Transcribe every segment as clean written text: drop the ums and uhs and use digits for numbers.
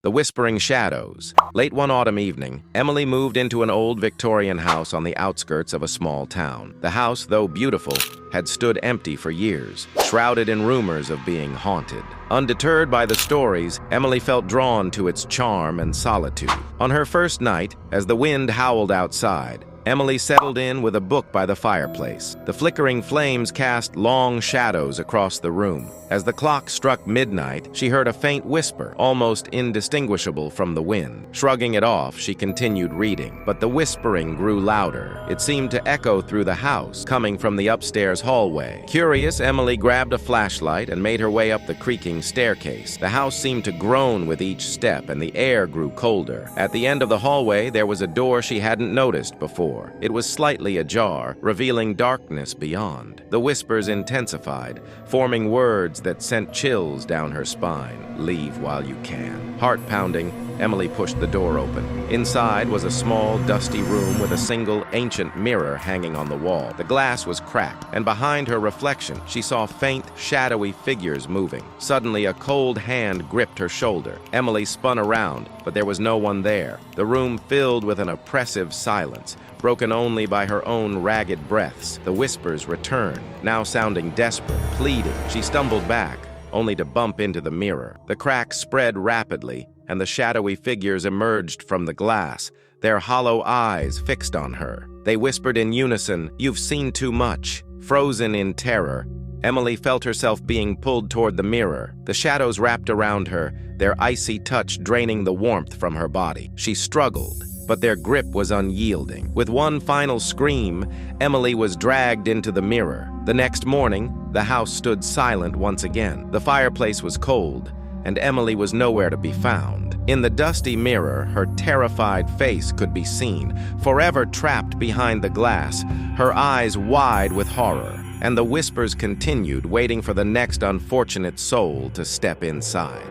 The Whispering Shadows. Late one autumn evening, Emily moved into an old Victorian house on the outskirts of a small town. The house, though beautiful, had stood empty for years, shrouded in rumors of being haunted. Undeterred by the stories, Emily felt drawn to its charm and solitude. On her first night, as the wind howled outside, Emily settled in with a book by the fireplace. The flickering flames cast long shadows across the room. As the clock struck midnight, she heard a faint whisper, almost indistinguishable from the wind. Shrugging it off, she continued reading, but the whispering grew louder. It seemed to echo through the house, coming from the upstairs hallway. Curious, Emily grabbed a flashlight and made her way up the creaking staircase. The house seemed to groan with each step, and the air grew colder. At the end of the hallway, there was a door she hadn't noticed before. It was slightly ajar, revealing darkness beyond. The whispers intensified, forming words that sent chills down her spine. Leave while you can. Heart-pounding, Emily pushed the door open. Inside was a small, dusty room with a single ancient mirror hanging on the wall. The glass was cracked, and behind her reflection, she saw faint, shadowy figures moving. Suddenly, a cold hand gripped her shoulder. Emily spun around, but there was no one there. The room filled with an oppressive silence, broken only by her own ragged breaths. The whispers returned, now sounding desperate, pleading. She stumbled back, only to bump into the mirror. The cracks spread rapidly, and the shadowy figures emerged from the glass, their hollow eyes fixed on her. They whispered in unison, "You've seen too much." Frozen in terror, Emily felt herself being pulled toward the mirror. The shadows wrapped around her, their icy touch draining the warmth from her body. She struggled, but their grip was unyielding. With one final scream, Emily was dragged into the mirror. The next morning, the house stood silent once again. The fireplace was cold, and Emily was nowhere to be found. In the dusty mirror, her terrified face could be seen, forever trapped behind the glass, her eyes wide with horror. And the whispers continued, waiting for the next unfortunate soul to step inside.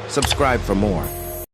Subscribe for more.